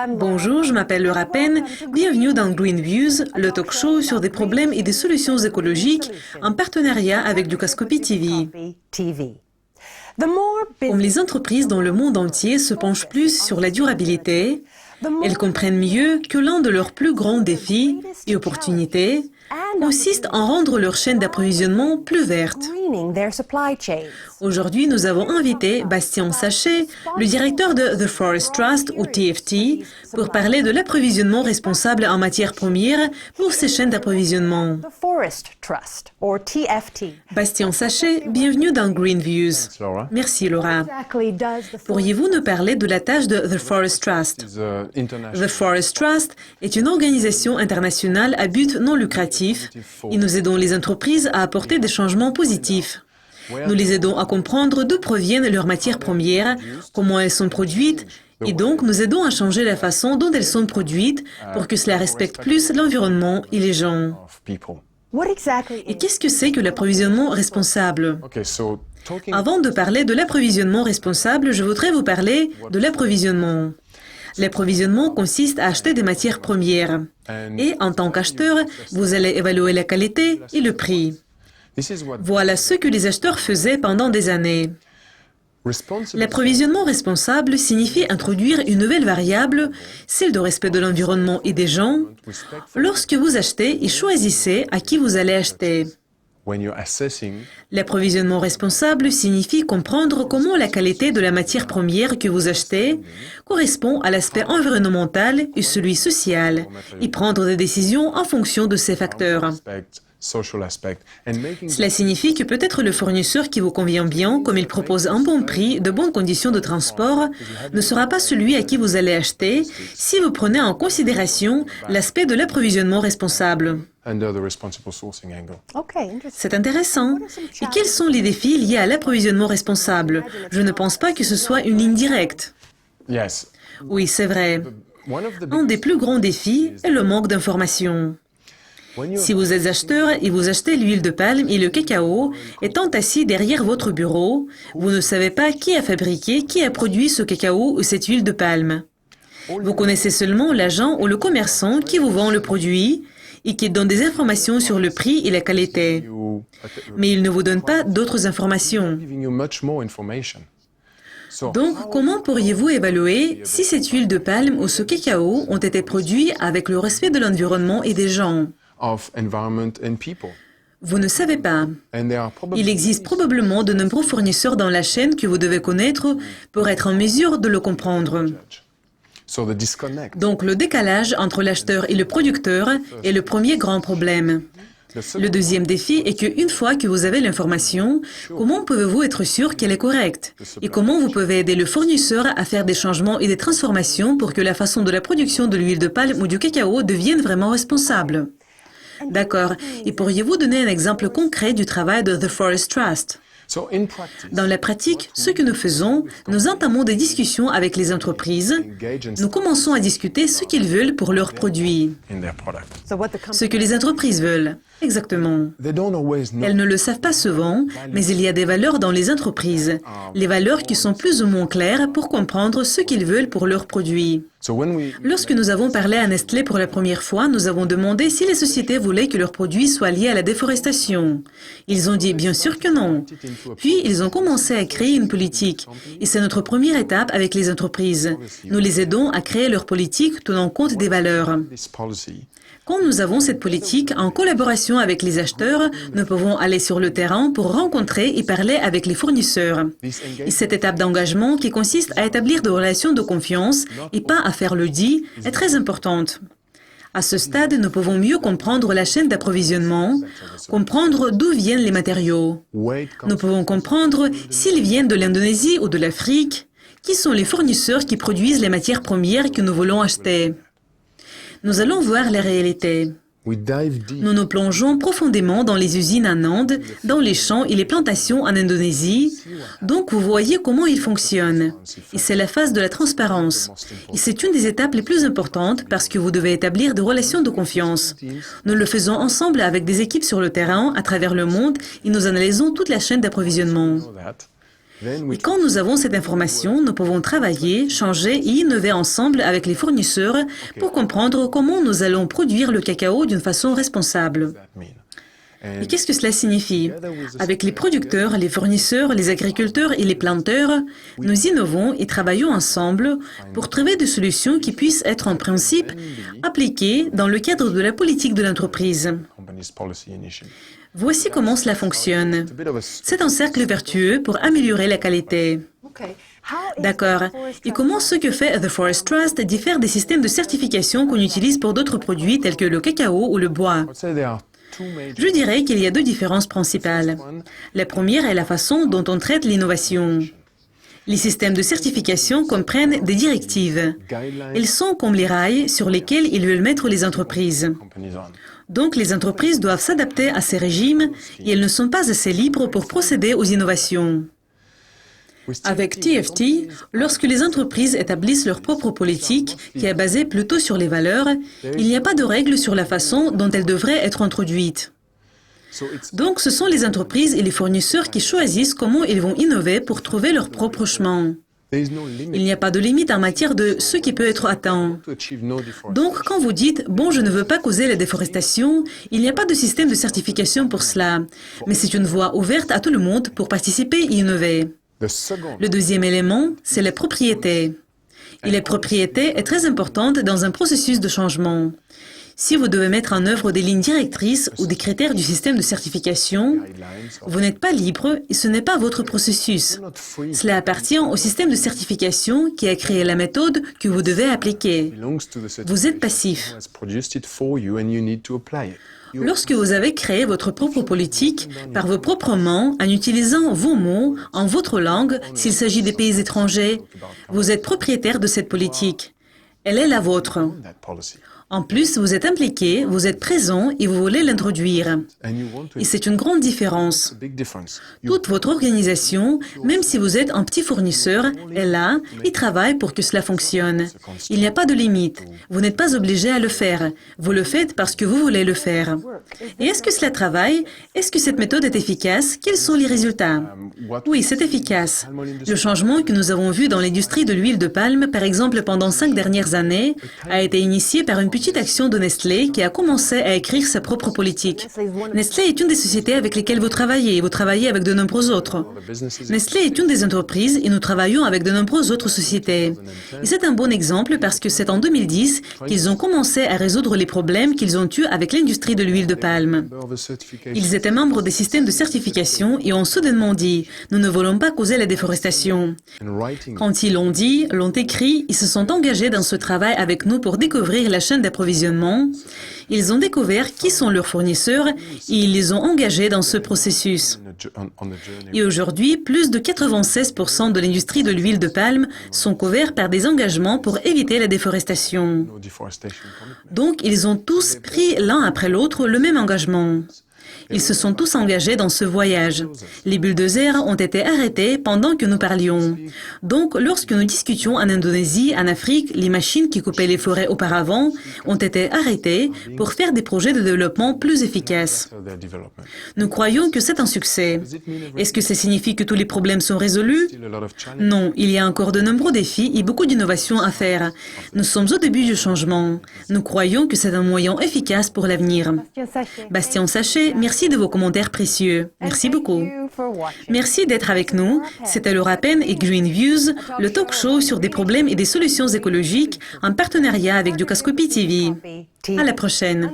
Bonjour, je m'appelle Laura Penn. Bienvenue dans Green Views, le talk show sur des problèmes et des solutions écologiques en partenariat avec Lucascopy TV. Comme les entreprises dans le monde entier se penchent plus sur la durabilité, elles comprennent mieux que l'un de leurs plus grands défis et opportunités consiste en rendre leur chaîne d'approvisionnement plus verte. Aujourd'hui, nous avons invité Bastien Sachet, le directeur de The Forest Trust, ou TFT, pour parler de l'approvisionnement responsable en matières premières pour ces chaînes d'approvisionnement. Bastien Sachet, bienvenue dans Green Views. Merci, Laura. Pourriez-vous nous parler de la tâche de The Forest Trust? The Forest Trust est une organisation internationale à but non lucratif et nous aidons les entreprises à apporter des changements positifs. Nous les aidons à comprendre d'où proviennent leurs matières premières, comment elles sont produites, et donc nous aidons à changer la façon dont elles sont produites pour que cela respecte plus l'environnement et les gens. Et qu'est-ce que c'est que l'approvisionnement responsable? Avant de parler de l'approvisionnement responsable, je voudrais vous parler de l'approvisionnement. L'approvisionnement consiste à acheter des matières premières. Et en tant qu'acheteur, vous allez évaluer la qualité et le prix. Voilà ce que les acheteurs faisaient pendant des années. L'approvisionnement responsable signifie introduire une nouvelle variable, celle de respect de l'environnement et des gens, lorsque vous achetez et choisissez à qui vous allez acheter. L'approvisionnement responsable signifie comprendre comment la qualité de la matière première que vous achetez correspond à l'aspect environnemental et celui social, et prendre des décisions en fonction de ces facteurs. Cela signifie que peut-être le fournisseur qui vous convient bien, comme il propose un bon prix, de bonnes conditions de transport, ne sera pas celui à qui vous allez acheter si vous prenez en considération l'aspect de l'approvisionnement responsable. C'est intéressant. Et quels sont les défis liés à l'approvisionnement responsable? Je ne pense pas que ce soit une ligne directe. Oui, c'est vrai. Un des plus grands défis est le manque d'informations. Si vous êtes acheteur et vous achetez l'huile de palme et le cacao, étant assis derrière votre bureau, vous ne savez pas qui a fabriqué, qui a produit ce cacao ou cette huile de palme. Vous connaissez seulement l'agent ou le commerçant qui vous vend le produit et qui donne des informations sur le prix et la qualité. Mais il ne vous donne pas d'autres informations. Donc, comment pourriez-vous évaluer si cette huile de palme ou ce cacao ont été produits avec le respect de l'environnement et des gens? Vous ne savez pas. Il existe probablement de nombreux fournisseurs dans la chaîne que vous devez connaître pour être en mesure de le comprendre. Donc, le décalage entre l'acheteur et le producteur est le premier grand problème. Le deuxième défi est qu'une fois que vous avez l'information, comment pouvez-vous être sûr qu'elle est correcte? Et comment vous pouvez aider le fournisseur à faire des changements et des transformations pour que la façon de la production de l'huile de palme ou du cacao devienne vraiment responsable? D'accord. Et pourriez-vous donner un exemple concret du travail de The Forest Trust? Dans la pratique, ce que nous faisons, nous entamons des discussions avec les entreprises. Nous commençons à discuter ce qu'ils veulent pour leurs produits. Ce que les entreprises veulent. Exactement. Elles ne le savent pas souvent, mais il y a des valeurs dans les entreprises. Les valeurs qui sont plus ou moins claires pour comprendre ce qu'ils veulent pour leurs produits. Lorsque nous avons parlé à Nestlé pour la première fois, nous avons demandé si les sociétés voulaient que leurs produits soient liés à la déforestation. Ils ont dit bien sûr que non. Puis, ils ont commencé à créer une politique. Et c'est notre première étape avec les entreprises. Nous les aidons à créer leur politique tenant compte des valeurs. Quand nous avons cette politique, en collaboration avec les acheteurs, nous pouvons aller sur le terrain pour rencontrer et parler avec les fournisseurs. Et cette étape d'engagement qui consiste à établir des relations de confiance et pas à faire le dit est très importante. À ce stade, nous pouvons mieux comprendre la chaîne d'approvisionnement, comprendre d'où viennent les matériaux. Nous pouvons comprendre s'ils viennent de l'Indonésie ou de l'Afrique, qui sont les fournisseurs qui produisent les matières premières que nous voulons acheter. Nous allons voir la réalité. Nous nous plongeons profondément dans les usines en Inde, dans les champs et les plantations en Indonésie. Donc, vous voyez comment ils fonctionnent. Et c'est la phase de la transparence. Et c'est une des étapes les plus importantes parce que vous devez établir des relations de confiance. Nous le faisons ensemble avec des équipes sur le terrain, à travers le monde, et nous analysons toute la chaîne d'approvisionnement. Et quand nous avons cette information, nous pouvons travailler, changer et innover ensemble avec les fournisseurs pour comprendre comment nous allons produire le cacao d'une façon responsable. Et qu'est-ce que cela signifie? Avec les producteurs, les fournisseurs, les agriculteurs et les planteurs, nous innovons et travaillons ensemble pour trouver des solutions qui puissent être en principe appliquées dans le cadre de la politique de l'entreprise. Voici comment cela fonctionne. C'est un cercle vertueux pour améliorer la qualité. D'accord. Et comment ce que fait The Forest Trust diffère des systèmes de certification qu'on utilise pour d'autres produits tels que le cacao ou le bois? Je dirais qu'il y a deux différences principales. La première est la façon dont on traite l'innovation. Les systèmes de certification comprennent des directives. Ils sont comme les rails sur lesquels ils veulent mettre les entreprises. Donc les entreprises doivent s'adapter à ces régimes et elles ne sont pas assez libres pour procéder aux innovations. Avec TFT, lorsque les entreprises établissent leur propre politique, qui est basée plutôt sur les valeurs, il n'y a pas de règles sur la façon dont elles devraient être introduites. Donc ce sont les entreprises et les fournisseurs qui choisissent comment ils vont innover pour trouver leur propre chemin. Il n'y a pas de limite en matière de ce qui peut être atteint. Donc quand vous dites « bon, je ne veux pas causer la déforestation », il n'y a pas de système de certification pour cela, mais c'est une voie ouverte à tout le monde pour participer et innover. Le deuxième élément, c'est la propriété. Et la propriété est très importante dans un processus de changement. Si vous devez mettre en œuvre des lignes directrices ou des critères du système de certification, vous n'êtes pas libre et ce n'est pas votre processus. Cela appartient au système de certification qui a créé la méthode que vous devez appliquer. Vous êtes passif. Lorsque vous avez créé votre propre politique, par vos propres mains, en utilisant vos mots, en votre langue, s'il s'agit des pays étrangers, vous êtes propriétaire de cette politique. Elle est la vôtre. En plus, vous êtes impliqué, vous êtes présent et vous voulez l'introduire. Et c'est une grande différence. Toute votre organisation, même si vous êtes un petit fournisseur, est là et travaille pour que cela fonctionne. Il n'y a pas de limite. Vous n'êtes pas obligé à le faire. Vous le faites parce que vous voulez le faire. Et est-ce que cela travaille? Est-ce que cette méthode est efficace? Quels sont les résultats? Oui, c'est efficace. Le changement que nous avons vu dans l'industrie de l'huile de palme, par exemple pendant 5 dernières années, a été initié par une petite action de Nestlé qui a commencé à écrire sa propre politique. Nestlé est une des sociétés avec lesquelles vous travaillez avec de nombreuses autres. Nestlé est une des entreprises et nous travaillons avec de nombreuses autres sociétés. Et c'est un bon exemple parce que c'est en 2010 qu'ils ont commencé à résoudre les problèmes qu'ils ont eus avec l'industrie de l'huile de palme. Ils étaient membres des systèmes de certification et ont soudainement dit « Nous ne voulons pas causer la déforestation ». Quand ils l'ont dit, l'ont écrit, ils se sont engagés dans ce travail avec nous pour découvrir la chaîne d'approvisionnement. Ils ont découvert qui sont leurs fournisseurs et ils les ont engagés dans ce processus. Et aujourd'hui, plus de 96% de l'industrie de l'huile de palme sont couverts par des engagements pour éviter la déforestation. Donc, ils ont tous pris l'un après l'autre le même engagement. Ils se sont tous engagés dans ce voyage. Les bulldozers ont été arrêtés pendant que nous parlions. Donc, lorsque nous discutions en Indonésie, en Afrique, les machines qui coupaient les forêts auparavant ont été arrêtées pour faire des projets de développement plus efficaces. Nous croyons que c'est un succès. Est-ce que ça signifie que tous les problèmes sont résolus? Non, il y a encore de nombreux défis et beaucoup d'innovations à faire. Nous sommes au début du changement. Nous croyons que c'est un moyen efficace pour l'avenir. Bastien Sachet, merci de vos commentaires précieux. Merci beaucoup. Merci d'être avec nous. C'était Laura Penn et Green Views, le talk show sur des problèmes et des solutions écologiques en partenariat avec Dukascopy TV. À la prochaine.